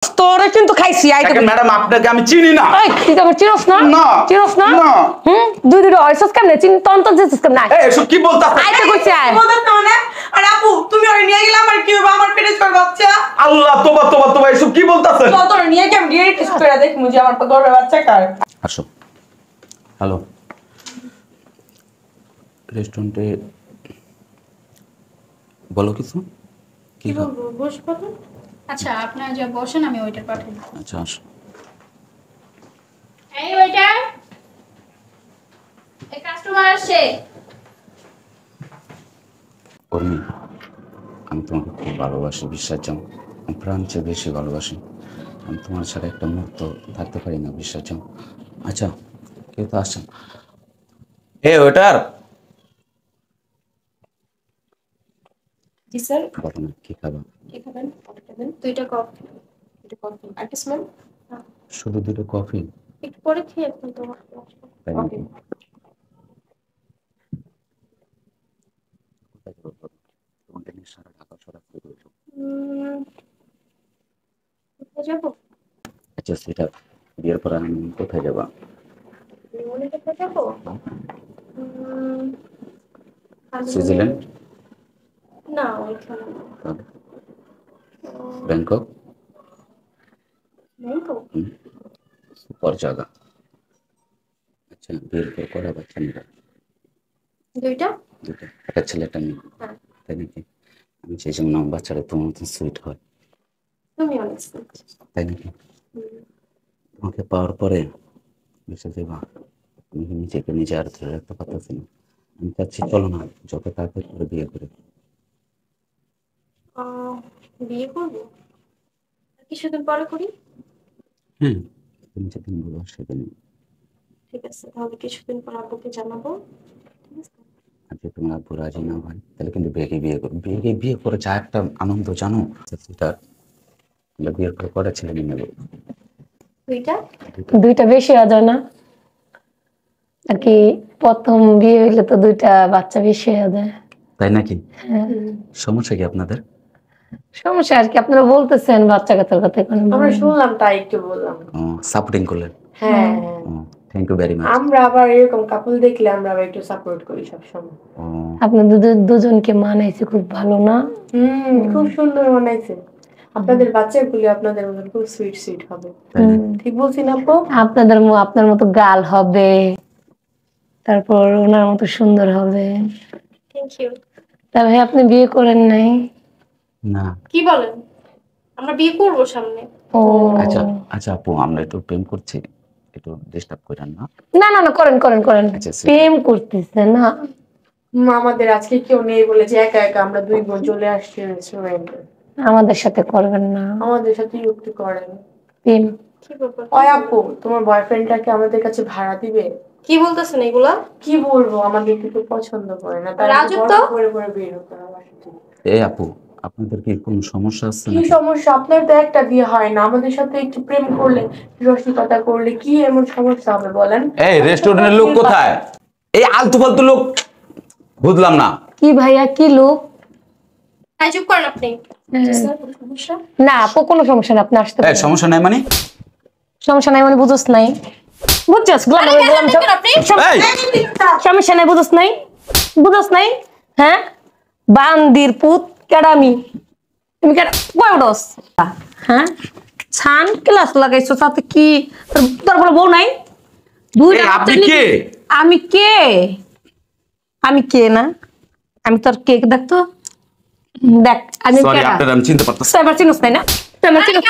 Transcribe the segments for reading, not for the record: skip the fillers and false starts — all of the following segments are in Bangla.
তোরে কিন্তু খাইছি আইতে ম্যাডাম আপনাকে আমি চিনি না। এই তুই তো চিনোস না? না চিনোস না? না। দুই দুই হইছস কেমনে চিন তন্তন দিছস কেমনে? এই এসব কি বলতাছ? আইতে কইছি আয়। বলতাছ না মানে? আর আপু তুমি ওরে নিয়ে গেলে আমার কি হবে? আমার পেটে ছোট বাচ্চা। আল্লাহ তোবা তোবা তোবা এসব কি বলতাছেন? চল তোরে নিয়ে কি আমি ডিএনএ টেস্ট করে দেখমু যে আমার গর্ভের বাচ্চা কার। আসো। হ্যালো। রেস্টুরেন্টে বলো কিছু। কি বলবো? বসবো তো? আচ্ছা আপনারা যা বসেন আমি ওইটার পাঠাই। আচ্ছা আসো। এই ওয়েটার, এই কাস্টমার আসছে। কর্মী, আমি তোমাকে খুব ভালোবাসি, বিশ্বাস জানো। আমি প্রাণ চেয়ে বেশি ভালোবাসি। আমি তোমার সাথে একটা মুহূর্ত থাকতে পারি না, বিশ্বাস জানো। আচ্ছা কেউ তো আসছেন। এ ওয়েটার, জি স্যার। বলো না কি খাবা? কি খাবেন? অর্ডার দেবেন। দুইটা কফি। এটা কফি। আর কিছু ম্যাম? শুধু দুটো কফি? একটু পরে খেয়ে এখন তো। তাই ওকে। নাকি? তোমাকে নিয়ে সারা ঢাকা ছড়াছড়ি করেছো। কোথায় যাবো? আচ্ছা সেটা বিয়ের পর আমি কোথায় যাবা? মনে কোথায় যাবো? সুইজারল্যান্ড? না ওইখানে না। ব্যাংকক? ব্যাংকক? সুপার জায়গা। আচ্ছা বিয়ের পর কটা বাচ্চা নেবা? দুইটা। দুটো, একটা ছেলে একটা মেয়ে। হ্যাঁ। তাই নাকি? আমি সেই জন্য আমার বাচ্চারা তোমার মতন সুইট হয়। তুমি অনেক সুইট। তাই নাকি? তোমাকে পাওয়ার পরে বিশ্বাস দেবা, আমি নিজেকে নিজে আর ধরে রাখতে পারতেছি না। আমি চাচ্ছি চলো না যত তাড়াতাড়ি করে বিয়ে করে। বিয়ে করবো? কিছুদিন পরে করি। হ্যাঁ তুমি যেদিন বলো সেদিন। ঠিক আছে তাহলে কিছুদিন পর আব্বুকে জানাবো। ঠিক আছে। আর যদি তোমার আব্বু রাজি না হয় তাহলে কিন্তু বেগে বিয়ে করো। বেগে বিয়ে করে যা একটা আনন্দ জানো সেটা বিয়ের পরে কটা ছেলে নিয়ে নেবো? দুইটা। দুইটা বেশি হয়ে যায় না? আর কি প্রথম বিয়ে হইলে তো দুইটা বাচ্চা বেশি হয়ে যায়। তাই নাকি? সমস্যা কি আপনাদের? সমস্যা আর কি আপনারা বলতেছেন বাচ্চা কাচ্চার কথা এখন আমরা শুনলাম তাই একটু বললাম। সাপোর্টিং করলেন। হ্যাঁ। Thank you very much. আমরা আবার এরকম কাপল দেখলে আমরা আবার একটু সাপোর্ট করি সব সময়। আপনাদের দুজনকে মানাইছে খুব ভালো না? খুব সুন্দর বানাইছে। আপনাদের বাচ্চাগুলি আপনাদের মতো খুব সুইট সুইট হবে। ঠিক বলছি না আপু? আপনার মতো গাল হবে, তারপর ওনার মতো সুন্দর হবে। Thank you. তবে আপনি বিয়ে করেন নাই? না। কি বলেন? আমরা বিয়ে করবো সামনে। ও আচ্ছা আচ্ছা আপু আমরা একটু প্রেম করছি, একটু ডিস্টার্ব করেন না? না না না করেন করেন করেন। আচ্ছা, প্রেম করতেছে না? আমাদের আজকে কেউ নেই বলে যে একা একা আমরা দুই বোন চলে আসছি রেস্টুরেন্টে। আমাদের সাথে করবেন না? আমাদের সাথে যুক্তি করেন। প্রেম কি ব্যাপার? ওই আপু তোমার বয়ফ্রেন্ডটাকে আমাদের কাছে ভাড়া দিবে? কি বলতেছেন এগুলা? কি বলবো, আমাদের একটু পছন্দ করে না, তার রাজু তো করে করে বের হতে হবে। এই আপু আপনাদের কি কোনো সমস্যা আছে কি নাকি? সমস্যা? আপনার তো একটা বিয়ে হয় না, আমাদের সাথে একটু প্রেম করলে রসিকতা করলে কি এমন সমস্যা হবে বলেন? এই রেস্টুরেন্টের লোক কোথায়? এই আলতু ফালতু লোক বুঝলাম না। কি ভাইয়া কি লোক? চুপ করেন আপনি। সমস্যা না আপু কোনো সমস্যা না, আপনি আসতে এই পারেন। সমস্যা নাই মানে? সমস্যা নাই মানে বুঝছ নাই? বুঝছস সমস্যা নাই বুঝছ নাই? বুঝছ নাই? হ্যাঁ বান্দির পুত কেডামি তুমি কেডা কই উঠস? হ্যাঁ ছান ক্লাস লাগাইছো সাথে কি তোর বলে বউ নাই? দুইটা আপনি কে? আমি কে? আমি কে না? আমি তোর কেক দেখতো দেখ আমি সরি আপনারা আমি চিনতে পারতাম। এবার চিনস নাই না? এবার চিনস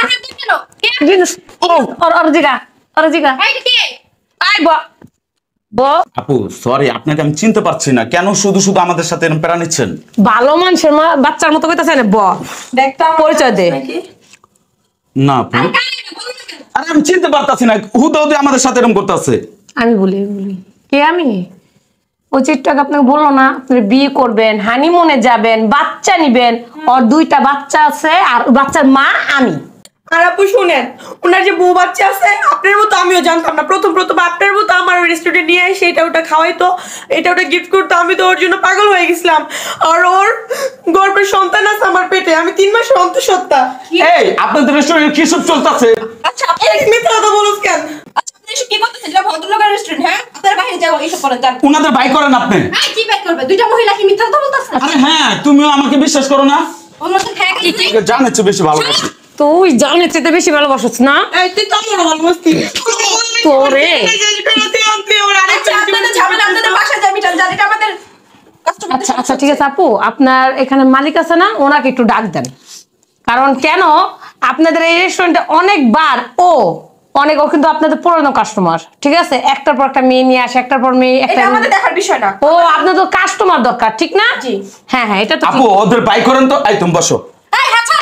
জিনিস অরজিগা অরজিগা আই ব আপু সরি আপনাকে আমি চিনতে পারছি না, কেন শুধু শুধু আমাদের সাথে এরকম প্যারা নিচ্ছেন? ভালো মানুষের বাচ্চার মতো কইতাছে না ব দেখতাম পরিচয় দে না আপু আরে আমি চিনতে পারতাছি না, হুদাহুদি আমাদের সাথে এরকম করতেছে। আমি বলি কে আমি? ওই চিটটাকে আপনাকে বললো না আপনি বিয়ে করবেন, হানিমুনে যাবেন, বাচ্চা নিবেন, ওর দুইটা বাচ্চা আছে আর বাচ্চার মা আমি। আর আপু শুনেন, ওনার যে বউ বাচ্চা আছে আপনার মতো আমিও জানতাম না। প্রথম প্রথম আপনার মতো আমার রেস্টুরেন্টে নিয়ে এসে এটা ওটা খাওয়াইতো, এটা ওটা গিফট করতো। আমি তো ওর জন্য পাগল হয়ে গেছিলাম। আর ওর গর্ভের সন্তান আছে আমার পেটে। আমি 3 মাসের অন্তঃসত্ত্বা। এই আপনাদের রেস্টুরেন্টে কি সব চলতেছে? আচ্ছা আপনি মিথ্যা কথা বলুন কেন? আচ্ছা আপনি এসব কি করতেছেন? এটা ভদ্রলোকের রেস্টুরেন্ট, হ্যাঁ? আপনারা বাইরে যাও, এইসব করেন, যান। উনাদের বাই করেন আপনি। এই কি ব্যাক করবে? দুইটা মহিলা কি মিথ্যা কথা বলতেছে? আরে হ্যাঁ, তুমিও আমাকে বিশ্বাস করো না? ওর মধ্যে ঠেকা দিতে জানেছ বেশি ভালোবাসি। তুই জানে চেতে বেশি ভালোবাসিস না এই তুই তো আমার ভালোবাসতি। তোরে। আচ্ছা আপনাদের ঝামেলা আপনাদের বাসায় যাই, মিটান, যান। এটা আমাদের কাস্টমার। আচ্ছা আচ্ছা ঠিক আছে আপু, আপনার এখানে মালিক আছে না, ওনাকে একটু ডাক দেন। কারণ কেন, আপনাদের এই রেস্টুরেন্টে অনেকবার ও কিন্তু আপনাদের পুরনো কাস্টমার, ঠিক আছে? একটার পর একটা মেয়ে নিয়ে আসে, একটার পর মেয়ে, একটা এটা আমাদের দেখার বিষয় না। ও আপনাদের কাস্টমার দরকার, ঠিক না? জি। হ্যাঁ হ্যাঁ, এটা তো আপু ওদের বাই করেন তো। এই তুমি বসো। এই আচ্ছা,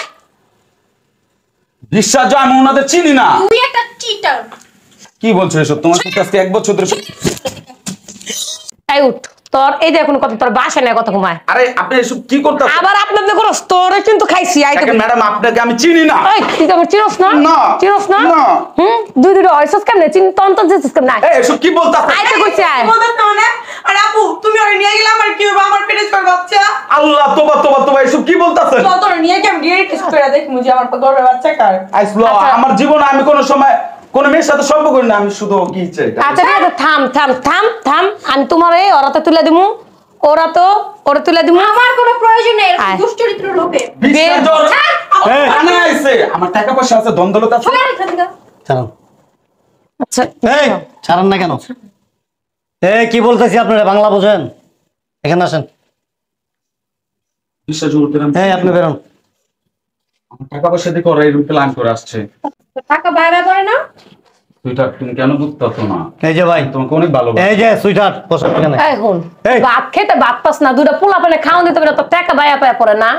বিশ্বাস, আমি ওনাদের চিনি না। তুই একটা চিটার। কি বলছো এসব? তোমার সাথে আজকে 1 বছর ধরে এই উঠ, তোর এই দেখুন কত, তোর বাসা নেই কত ঘুমায়। আরে আপনি এসব কি করতেছেন? আবার আপনাদের করো, তোরে কিন্তু খাইছি আইতে। ম্যাডাম আপনাকে আমি চিনি না। এই তুই তো আমার চিনোস না? না। চিনোস না? না। দুইটা হইছস কেমনে? তন্ত দিছিস কেমনে? এই এসব কি বলতাছেন? আইতে কইছি আয়। মানে আর আপু তুমি ওরে নিয়ে গেলে আমার কি হবে? আমার পেটে ছোট বাচ্চা। আল্লাহ তোবা তোবা তোবা, এসব কি বলতাছেন? তো তোর নিয়ে কি আমি ডিরেক্ট টেস্ট করে দেখি মুজি আমার গর্ভের বাচ্চা কার। আইসলো আমার জীবনে আমি কোনো সময় কোন মেয়ের সাথে সম্পর্ক করি না। আমি শুধু কি চাই। আচ্ছা ঠিক আছে, থাম থাম থাম থাম, আমি তোমার এই ওরাতে তুলে দিমু, ওরা তুলে দিমু। আমার কোনো প্রয়োজন নেই এরকম আয়। দুশ্চরিত্র লোকের। বিশ্বাস জোর ছাড়। আনে আইছে। আমার টাকা পয়সা আছে, দ্বন্দ্বলতা আছে। সরে এখান থেকে। ছাড়ুন। আচ্ছা এই ছাড়েন না কেন? এই কি বলতেছি আপনারা, বাংলা বোঝেন? এখানে আসেন। বিশ্বাস জোর করে এই আপনি বেরোন। আমার টাকা পয়সা দিয়ে ওরা এরকম প্ল্যান করে আসছে। টাকা বাইরে করে না? তুমি কেন বুঝতেছো না? এই যে ভাই, তোমাকে অনেক ভালোবাসি। এই যে সুইটহার্ট, বসেন এখানে। এই হুন, এই। ভাত খেতে ভাত পাস না, দুটা পোলা পেলে খাওয়ান দিতে পারে, তো টাকা বায়া পায়া পড়ে না।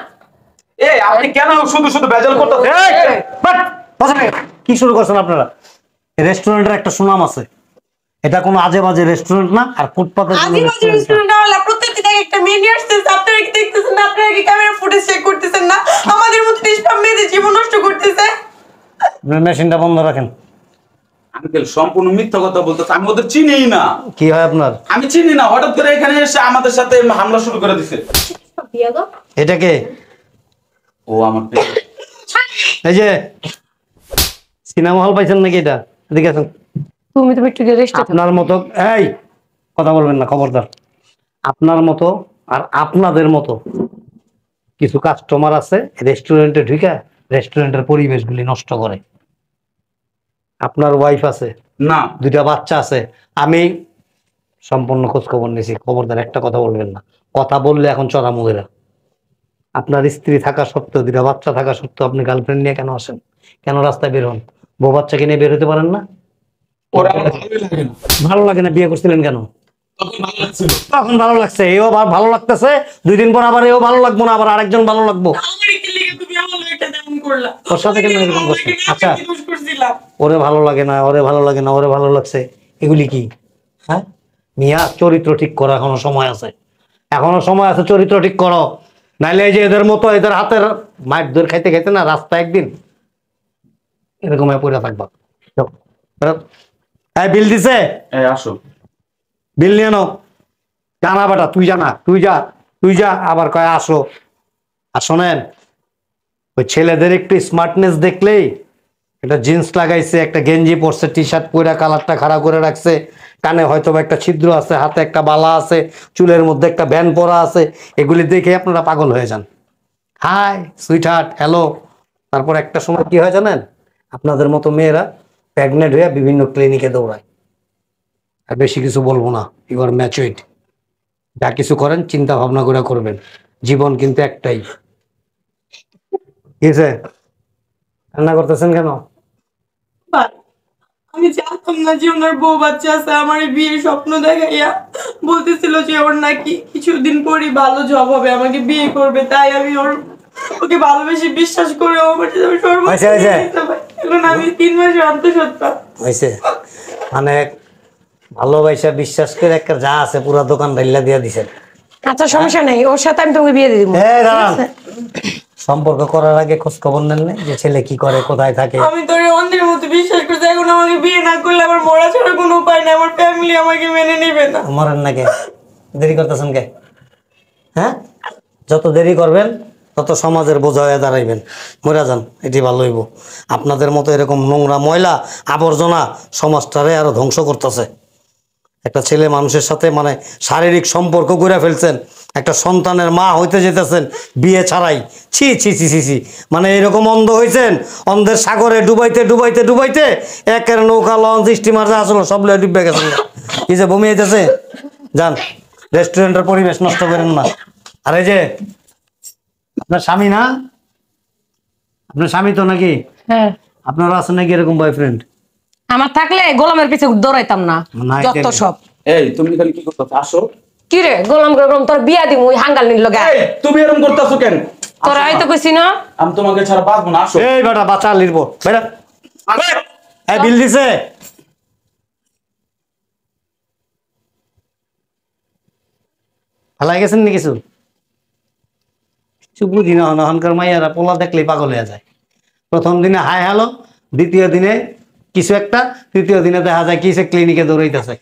এই আপনি কেন শুধু শুধু বেজাল করতেছেন? এই, বাট, বসেন এখানে। কি শুরু করছেন আপনারা? এই রেস্টুরেন্টের একটা সুনাম আছে। এটা কোনো আজে বাজে রেস্টুরেন্ট না, আর ফুটপাতের কোনো আদিবাসী রেস্টুরেন্ট না। রেস্টুরেন্ট ওয়ালা প্রত্যেকদিন একটা মেয়ে নিয়ে আসতেছে। আপনারা কি দেখতেছেন না? আপনারা কি ক্যামেরা ফুটেজ চেক করতেছেন না? আমাদের মতো নিষ্পাপ মেয়েদের জীবন নষ্ট করতেছে। আপনার মেশিনটা বন্ধ রাখেন। আঙ্কেল সম্পূর্ণ মিথ্যা কথা বলতেছে। আমি ওদের চিনিই না। কি হয় আপনার? আমি চিনি না, হঠাৎ করে এখানে এসে আমাদের সাথে হামলা শুরু করে দিছে। বিয়ে গো। এটা কে? ও আমার পেটে। এই যে সিনেমা হল পাইছেন নাকি? এটা এদিকে আসেন। তুমি তো একটু রেস্টে থাকো। আপনার মতো এই কথা বলবেন না, খবরদার। আপনার মতো আর আপনাদের মতো কিছু কাস্টমার আছে রেস্টুরেন্টে ঢুকে রেস্টুরেন্টের পরিবেশগুলি নষ্ট করে। আপনার ওয়াইফ আছে, না 2টা বাচ্চা আছে। আমি সম্পূর্ণ খোঁজ খবর নিয়েছি। খবরদার একটা কথা বলবেন না। কথা বললে এখন চড়া মুদেরা। আপনার স্ত্রী থাকা সত্ত্বেও, 2টা বাচ্চা থাকা সত্ত্বেও আপনি গার্লফ্রেন্ড নিয়ে কেন আসেন? কেন রাস্তায় বের হন? বউ বাচ্চাকে নিয়ে বের হতে পারেন না? ওরা আমার ভালোই লাগে না। ভালো লাগে না? বিয়ে করছিলেন কেন? তখন ভালো লাগছিল। তখন ভালো লাগছে, এও আবার ভালো লাগতেছে। 2 দিন পর আবার এও ভালো লাগবো না, আবার আরেকজন ভালো লাগবো। আমার কি লিগে তুমি আমার একটা তেমন করলা? ওর সাথে কেন এরকম করছো? আচ্ছা, কি দোষ করছিলাম? ওরে ভালো লাগে না, ওরে ভালো লাগে না, ওরে ভালো লাগছে, এগুলি কি? হ্যাঁ মিয়া, চরিত্র ঠিক করো, এখনো সময় আছে। এখনো সময় আছে, চরিত্র ঠিক করো। নাইলে এই যে এদের মতো এদের হাতের মাইট ধরে খাইতে খাইতে না রাস্তা একদিন এরকম পড়ে থাকবা। এই বিল দিছে? এই আসো। বিল নিয়ে নাও। জানা বেটা, তুই জানা, তুই যা আবার কয় আসো। আর শোনেন, ওই ছেলেদের একটু স্মার্টনেস দেখলেই, একটা জিন্স লাগাইছে, একটা গেঞ্জি পরছে, টি শার্ট পরে কালারটা খারাপ করে রাখছে, কানে হয়তো একটা ছিদ্র আছে, হাতে একটা বালা আছে, চুলের মধ্যে একটা ব্যান পরা আছে, এগুলি দেখে আপনারা পাগল হয়ে যান। Hi sweetheart, hello. তারপর একটা সময় কি হয় জানেন? আপনাদের মতো মেয়েরা প্রেগনেন্ট হয়ে বিভিন্ন ক্লিনিকে দৌড়ায়। আর বেশি কিছু বলবো না, ইউ আর ম্যাচুইড। যা কিছু করেন চিন্তা ভাবনা করে করবেন। জীবন কিন্তু একটাই। কি রান্না করতেছেন কেন? ভাই, আমি জানতাম না যে ওনার বউ বাচ্চা আছে। আমার এই বিয়ের স্বপ্ন দেখাইয়া বলতেছিল যে ওর নাকি কিছুদিন পরই ভালো জব হবে, আমাকে বিয়ে করবে। তাই আমি ওকে ভালোবেসে বিশ্বাস করে আমার সাথে আমি সর্বোচ্চ আচ্ছা, আচ্ছা। দিতে পারি। এখন আমি 3 মাসের অন্তঃসত্ত্বা। হয়েছে মানে ভালোবাসা বিশ্বাস করে একটা যা আছে পুরা দোকান ঢাইলা দিয়া দিছেন। আচ্ছা সমস্যা নেই, ওর সাথে আমি তোমাকে বিয়ে দিয়ে দিব। এই দাঁড়ান, সম্পর্ক করার আগে খোঁজ খবর নেন না যে ছেলে কি করে, কোথায় থাকে? আমি তোর অন্ধের মতো বিশ্বাস করছি, এখন আমাকে বিয়ে না করলে আমার মরা ছাড়া কোনো উপায় নেই, আমার ফ্যামিলি আমাকে মেনে নেবে না। মরেন নাকি? দেরি করতেছেন কে? হ্যাঁ, যত দেরি করবেন তত সমাজের বোঝা হয়ে দাঁড়াইবেন। মরে যান, এটি ভালো হইব। আপনাদের মতো এরকম নোংরা ময়লা আবর্জনা সমাজটারে আরো ধ্বংস করতেছে। একটা ছেলে মানুষের সাথে মানে শারীরিক সম্পর্ক করে ফেলছেন, একটা সন্তানের মা হইতে যেতেছেন বিয়ে ছাড়াই। ছি ছি ছি ছি ছি, মানে এরকম অন্ধ হয়েছেন, অন্ধের সাগরে ডুবাইতে ডুবাইতে ডুবাইতে একের নৌকা লঞ্চ স্টিমার যা আসলো সব লয়ে ডুবে গেছেন। কি যে বমি হইতেছে, যান, রেস্টুরেন্টের পরিবেশ নষ্ট করেন না। আর এই যে আপনার স্বামী না, আপনার স্বামী তো নাকি? হ্যাঁ, আপনারা আছেন নাকি এরকম বয়ফ্রেন্ড? আমার থাকলে গোলামের পিছে দৌড়াইতাম না। না, যত সব এই তুমি খালি কি করতেছ? আসো। কি রে গোলাম গোলাম, তোর বিয়া দিমু ওই হাঙ্গাল নিল লগে। এই তুমি এরকম করতেছো কেন? তোর হয়তো কইছি না আমি তোমাকে ছাড়া বাঁচবো না। আসো। এই বেটা বাচ্চা লিরবো বেটা। এই বিল দিছে? ভালাই গেছেন নি কিছু? কিছু বুঝি না, হনকার মাইয়ারা পোলা দেখলেই পাগল হয়ে যায়। প্রথম দিনে হাই হ্যালো, দ্বিতীয় দিনে কিছু একটা, তৃতীয় দিনে দেখা যায় কিসে ক্লিনিকে দৌড়াইতেছে।